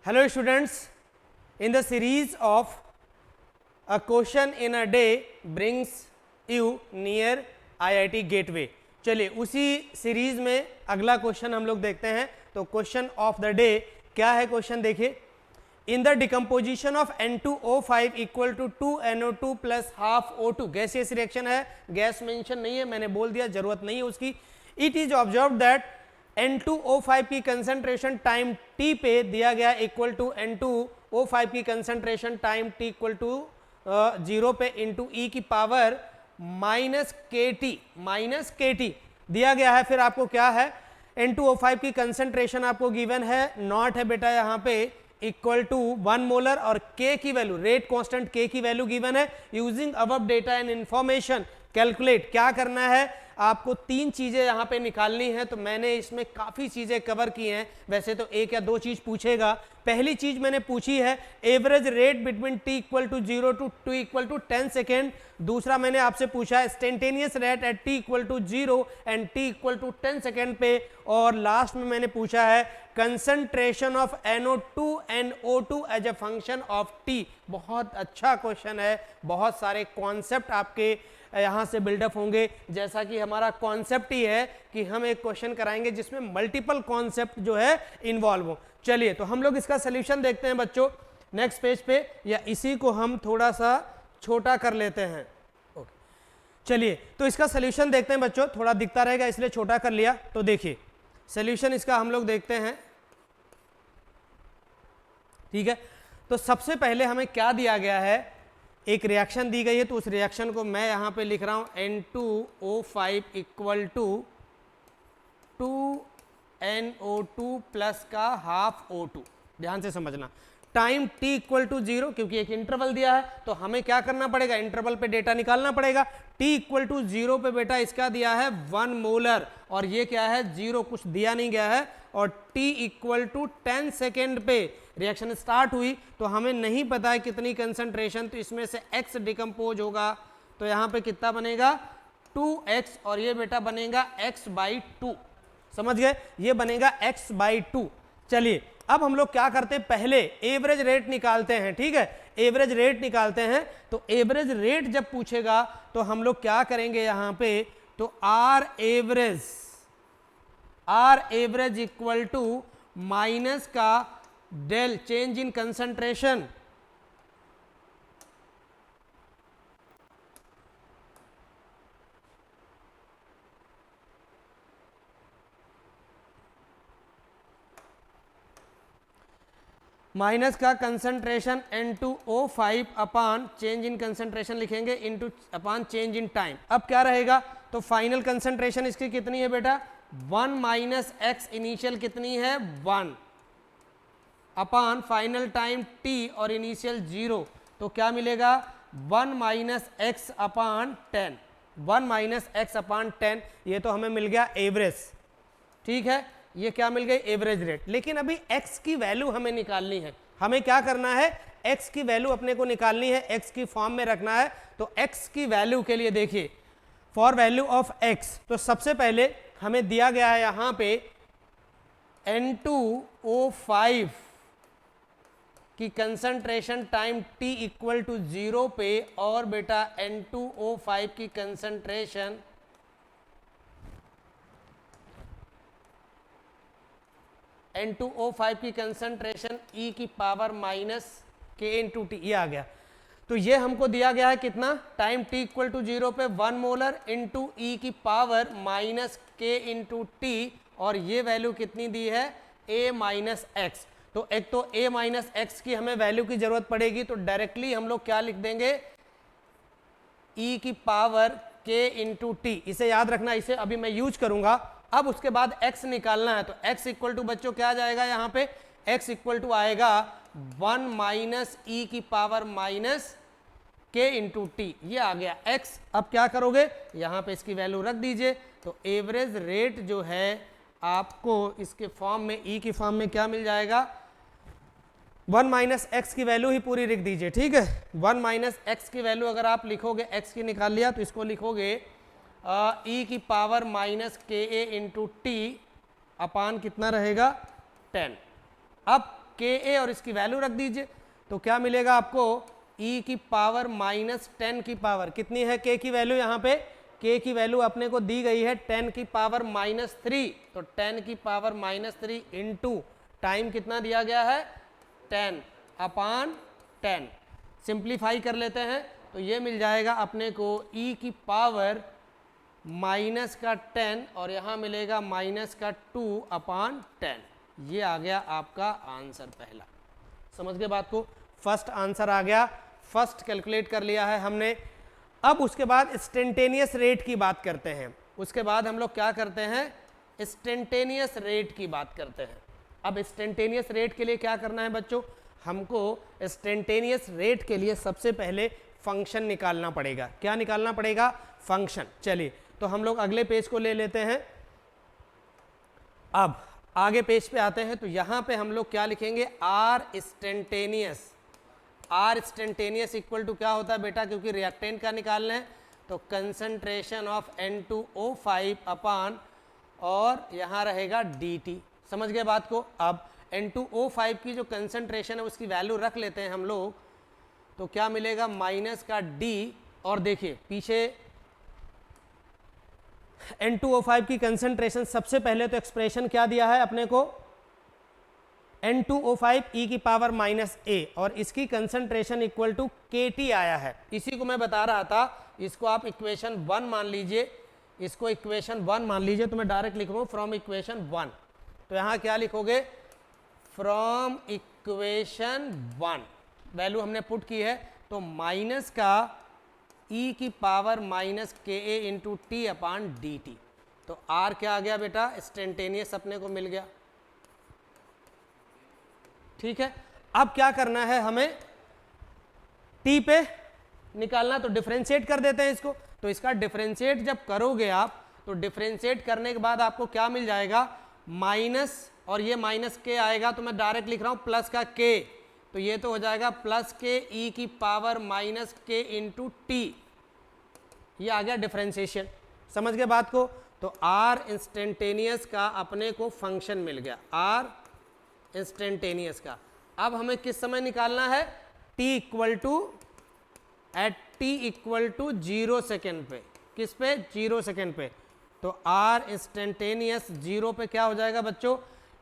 Hello students, in the series of a question in a day brings you near IIT Gateway. चलिए उसी series में अगला question हम लोग देखते हैं. तो क्वेश्चन ऑफ द डे क्या है? क्वेश्चन देखिए, in the decomposition of N2O5 equal to 2NO2 plus half O2, gaseous reaction है, गैस मेंशन नहीं है, मैंने बोल दिया, जरूरत नहीं है उसकी. It is observe that N2O5 की कंसंट्रेशन टाइम t पे दिया गया इक्वल टू N2O5 की concentration time t equal to 0 पे इंटू e की पावर माइनस के टी दिया गया है. फिर आपको क्या है, N2O5 की कंसंट्रेशन आपको गिवन है, नॉट है बेटा यहाँ पे, इक्वल टू 1 मोलर और k की वैल्यू, रेट कांस्टेंट k की वैल्यू गिवन है. Using above data and information calculate, क्या करना है आपको, 3 चीजें यहाँ पे निकालनी है. तो मैंने इसमें काफी चीजें कवर की हैं, वैसे तो 1 या 2 चीज पूछेगा. पहली चीज मैंने पूछी है average rate between t equal to 0 to t equal to 10 second. दूसरा मैंने आपसे पूछा है instantaneous rate at t equal to 0 and t equal to 10 second पे. और लास्ट में मैंने पूछा है concentration of NO2 and O2 as a function of t. बहुत अच्छा क्वेश्चन है, बहुत सारे कॉन्सेप्ट आपके यहाँ से बिल्डअप होंगे. जैसा कि हमारा कॉन्सेप्ट ही है कि हम एक क्वेश्चन कराएंगे जिसमें मल्टीपल कॉन्सेप्ट जो है इन्वॉल्व हो. चलिए तो हम लोग इसका सोल्यूशन देखते हैं बच्चों नेक्स्ट पेज पे, या इसी को हम थोड़ा सा छोटा कर लेते हैं. ओके चलिए तो इसका सोल्यूशन देखते हैं बच्चों, थोड़ा दिखता रहेगा इसलिए छोटा कर लिया. तो देखिए सोल्यूशन इसका हम लोग देखते हैं, ठीक है. तो सबसे पहले हमें क्या दिया गया है, एक रिएक्शन दी गई है, तो उस रिएक्शन को मैं यहां पे लिख रहा हूं N2O5 equal to 2NO2 plus का हाफ O2. ध्यान से समझना, टाइम t इक्वल टू 0, क्योंकि एक इंटरवल दिया है तो हमें क्या करना पड़ेगा, इंटरवल पे डेटा निकालना पड़ेगा. t इक्वल टू 0 पे बेटा इसका दिया है 1 मोलर, और ये क्या है 0, कुछ दिया नहीं गया है. और t इक्वल टू 10 सेकेंड पे रिएक्शन स्टार्ट हुई, तो हमें नहीं पता है कितनी कंसंट्रेशन, तो इसमें से x डिकम्पोज होगा. तो यहाँ पे कितना बनेगा 2x, और ये बेटा बनेगा x/2. समझ गए, ये बनेगा x/2. चलिए अब हम लोग क्या करते हैं, पहले एवरेज रेट निकालते हैं. ठीक है, एवरेज रेट निकालते हैं. तो एवरेज रेट जब पूछेगा तो हम लोग क्या करेंगे यहाँ पे, तो r average equal to minus का del change in concentration, minus का concentration N2O5 upon change in concentration लिखेंगे into upon change in time. अब क्या रहेगा, तो फाइनल कंसंट्रेशन इसकी कितनी है बेटा 1 माइनस एक्स, इनिशियल कितनी है 1, अपान फाइनल टाइम t और इनिशियल 0, तो क्या मिलेगा 1 माइनस एक्स अपान 10, 1 माइनस एक्स अपान 10. ये तो हमें मिल गया एवरेज. ठीक है, ये क्या मिल गई एवरेज रेट. लेकिन अभी x की वैल्यू हमें निकालनी है. हमें क्या करना है, x की वैल्यू अपने को निकालनी है, x की फॉर्म में रखना है. तो x की वैल्यू के लिए देखिए, फॉर वैल्यू ऑफ x, तो सबसे पहले हमें दिया गया है यहां पे N2O5 की concentration time t equal to 0 पे, और बेटा N2O5 की कंसंट्रेशन N2O5 की कंसंट्रेशन e की power minus k into t, ये आ गया. तो ये हमको दिया गया है कितना, टाइम t इक्वल टू 0 पे 1 मोलर इंटू e की power minus k into T, और ये वैल्यू कितनी दी है a माइनस एक्स. तो एक तो a माइनस एक्स की हमें वैल्यू की जरूरत पड़ेगी, तो डायरेक्टली हम लोग क्या लिख देंगे e की पावर k इंटू टी. इसे याद रखना, इसे अभी मैं यूज करूंगा. अब उसके बाद x निकालना है, तो x इक्वल टू बच्चों क्या आ जाएगा यहाँ पे, x इक्वल टू आएगा 1 माइनस ई की power minus k into t, ये आ गया x. अब क्या करोगे, यहाँ पे इसकी वैल्यू रख दीजिए. तो एवरेज रेट जो है आपको इसके फॉर्म में, e की फॉर्म में क्या मिल जाएगा, 1 माइनस एक्स की वैल्यू ही पूरी लिख दीजिए. ठीक है, 1 माइनस एक्स की वैल्यू अगर आप लिखोगे, x की निकाल लिया, तो इसको लिखोगे e की पावर माइनस के ए इंटू टी अपान कितना रहेगा 10. अब Ka और इसकी वैल्यू रख दीजिए, तो क्या मिलेगा आपको, e की पावर -10 की पावर कितनी है k की वैल्यू, यहाँ पे k की वैल्यू अपने को दी गई है 10 की पावर -3, तो 10 की पावर -3 इंटू टाइम कितना दिया गया है 10/10। सिंप्लीफाई कर लेते हैं तो ये मिल जाएगा अपने को e की पावर -10 और यहाँ मिलेगा -2/10। ये आ गया आपका आंसर पहला। समझ गए बात को, फर्स्ट आंसर आ गया, फर्स्ट कैलकुलेट कर लिया है हमने। अब उसके बाद इंस्टेंटेनियस रेट की बात करते हैं। उसके बाद हम लोग क्या करते हैं, इंस्टेंटेनियस रेट की बात करते हैं। अब इंस्टेंटेनियस रेट के लिए क्या करना है बच्चों, हमको इंस्टेंटेनियस रेट के लिए सबसे पहले फंक्शन निकालना पड़ेगा। क्या निकालना पड़ेगा, फंक्शन। चलिए तो हम लोग अगले पेज को ले लेते हैं। अब आगे पेज पे आते हैं तो यहाँ पे हम लोग क्या लिखेंगे, R instantaneous. R instantaneous equal to क्या होता है बेटा, क्योंकि रिएक्टेंट का निकालना है तो कंसंट्रेशन ऑफ N2O5 अपान और यहाँ रहेगा dt। समझ गए बात को। अब N2O5 की जो कंसंट्रेशन है उसकी वैल्यू रख लेते हैं हम लोग, तो क्या मिलेगा माइनस का d, और देखिए पीछे N2O5 की कंसंट्रेशन, सबसे पहले तो एक्सप्रेशन क्या दिया है अपने को, N2O5 e की पावर -a और इसकी कंसंट्रेशन इक्वल टू kT आया है। इसी को मैं बता रहा था, इसको आप इक्वेशन 1 मान लीजिए, इसको इक्वेशन 1 मान लीजिए, तो मैं डायरेक्ट लिख रहा हूँ फ्रॉम इक्वेशन 1। तो यहाँ क्या लिखोगे, फ्रॉम इक्वेशन 1 वैल्यू हमने पुट की है, तो माइनस का e की power -ka into T upon dt। तो r क्या आ गया बेटा, इंस्टेंटेनियस अपने को मिल गया। ठीक है, अब क्या करना है हमें, t पे निकालना, तो डिफरेंशिएट कर देते हैं इसको। तो इसका डिफरेंशिएट जब करोगे आप, तो डिफरेंशिएट करने के बाद आपको क्या मिल जाएगा, माइनस, और ये माइनस के आएगा, तो मैं डायरेक्ट लिख रहा हूं प्लस का के, तो ये तो हो जाएगा प्लस के e की पावर -k इंटू टी। ये आ गया डिफरेंशिएशन। समझ गए बात को। तो r इंस्टेंटेनियस का अपने को फंक्शन मिल गया, r इंस्टेंटेनियस का। अब हमें किस समय निकालना है, t equal to, at t equal to 0 second पे। किस पे, 0 सेकेंड पे। तो r इंस्टेंटेनियस 0 पे क्या हो जाएगा बच्चों,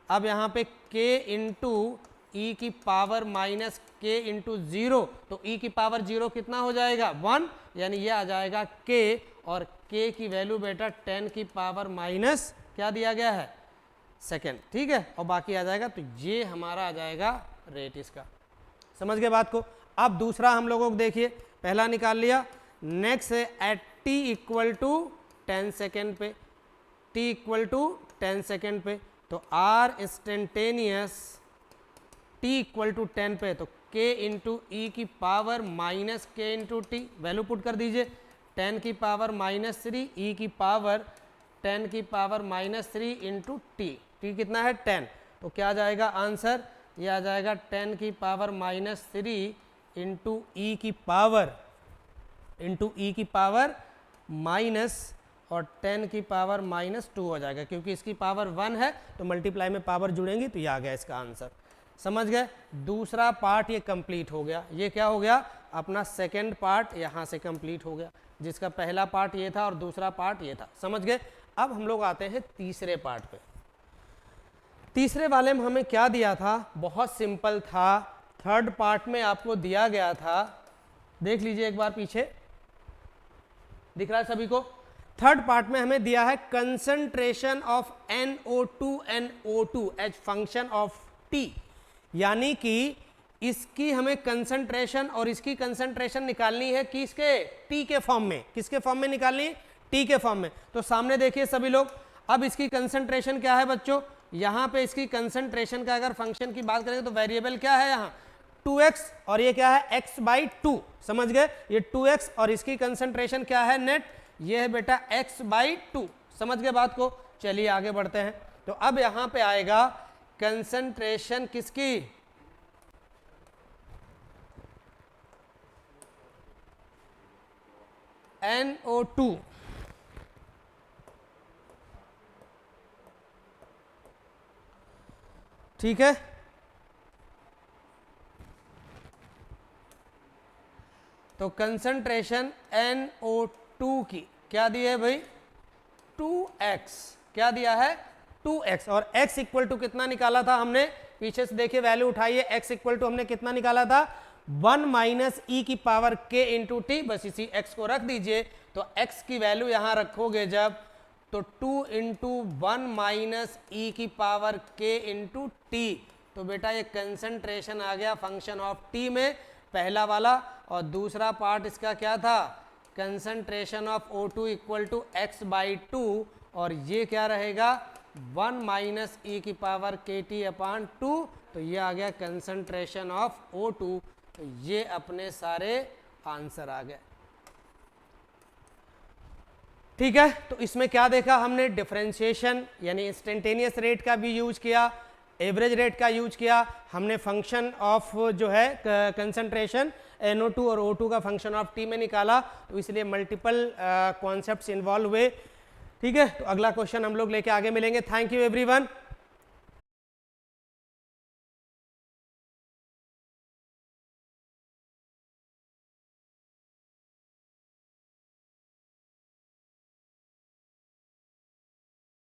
अब यहाँ पे k इंटू ई की पावर -k इंटू 0, तो e की पावर 0 कितना हो जाएगा, 1, यानी ये आ जाएगा k, और k की वैल्यू बेटा 10 की पावर माइनस क्या दिया गया है, सेकेंड। ठीक है, और बाकी आ जाएगा, तो ये हमारा आ जाएगा रेट इसका। समझ गए बात को। अब दूसरा हम लोगों को देखिए, पहला निकाल लिया, नेक्स्ट है at t equal to 10 second पे, t इक्वल टू 10 सेकेंड पे, तो r instantaneous t equal to 10 पे, तो k इंटू ई की power -k into t, value put कर दीजिए, 10 की पावर -3 e की पावर 10 की पावर -3 इंटू टी, टी कितना है 10, तो क्या आ जाएगा आंसर, ये आ जाएगा 10 की पावर -3 इंटू ई की पावर माइनस और 10 की पावर -2 हो जाएगा, क्योंकि इसकी पावर 1 है तो मल्टीप्लाई में पावर जुड़ेंगी, तो ये आ गया इसका आंसर। समझ गए। दूसरा पार्ट ये कंप्लीट हो गया। ये क्या हो गया, अपना सेकंड पार्ट यहाँ से कंप्लीट हो गया, जिसका पहला पार्ट ये था और दूसरा पार्ट ये था। समझ गए। अब हम लोग आते हैं तीसरे पार्ट पे। तीसरे वाले में हमें क्या दिया था, बहुत सिंपल था। थर्ड पार्ट में आपको दिया गया था, देख लीजिए एक बार पीछे, दिख रहा है सभी को। थर्ड पार्ट में हमें दिया है concentration of NO2 as function of T, यानी कि इसकी हमें कंसंट्रेशन और इसकी कंसंट्रेशन निकालनी है किसके, T के फॉर्म में। किसके फॉर्म में निकालनी है, T के फॉर्म में। तो सामने देखिए सभी लोग, अब इसकी कंसंट्रेशन क्या है बच्चों, यहाँ पे इसकी कंसंट्रेशन का अगर फंक्शन की बात करें तो वेरिएबल क्या है यहाँ 2x, और ये क्या है x/2। समझ गए, ये 2x और इसकी कंसंट्रेशन क्या है नेट, ये है बेटा x/2। समझ गए बात को। चलिए आगे बढ़ते हैं। तो अब यहाँ पे आएगा कंसंट्रेशन किसकी, NO2। ठीक है, तो कंसंट्रेशन NO2 की क्या दी है भाई 2x, क्या दिया है 2x, और x इक्वल टू कितना निकाला था हमने, पीछे से देखिए वैल्यू उठाइए, x इक्वल टू हमने कितना निकाला था 1 माइनस ई की पावर k इंटू टी, बस इसी x को रख दीजिए, तो x की वैल्यू यहां रखोगे जब तो 2 इंटू 1 माइनस ई की पावर k इंटू टी, तो बेटा ये कंसंट्रेशन आ गया फंक्शन ऑफ t में पहला वाला, और दूसरा पार्ट इसका क्या था concentration of O2 equal to x by 2, और ये क्या रहेगा 1 माइनस ई की पावर के टी अपान 2, तो ये आ गया कंसंट्रेशन ऑफ O2, तो ये अपने सारे आंसर आ गए। ठीक है, तो इसमें क्या देखा हमने, डिफरेंशिएशन यानी इंस्टेंटेनियस रेट का भी यूज किया, एवरेज रेट का यूज किया, हमने फंक्शन ऑफ जो है कंसंट्रेशन NO2 और O2 का फंक्शन ऑफ T में निकाला, तो इसलिए मल्टीपल कॉन्सेप्ट्स इन्वॉल्व हुए। ठीक है, तो अगला क्वेश्चन हम लोग लेके आगे मिलेंगे। Thank you everyone.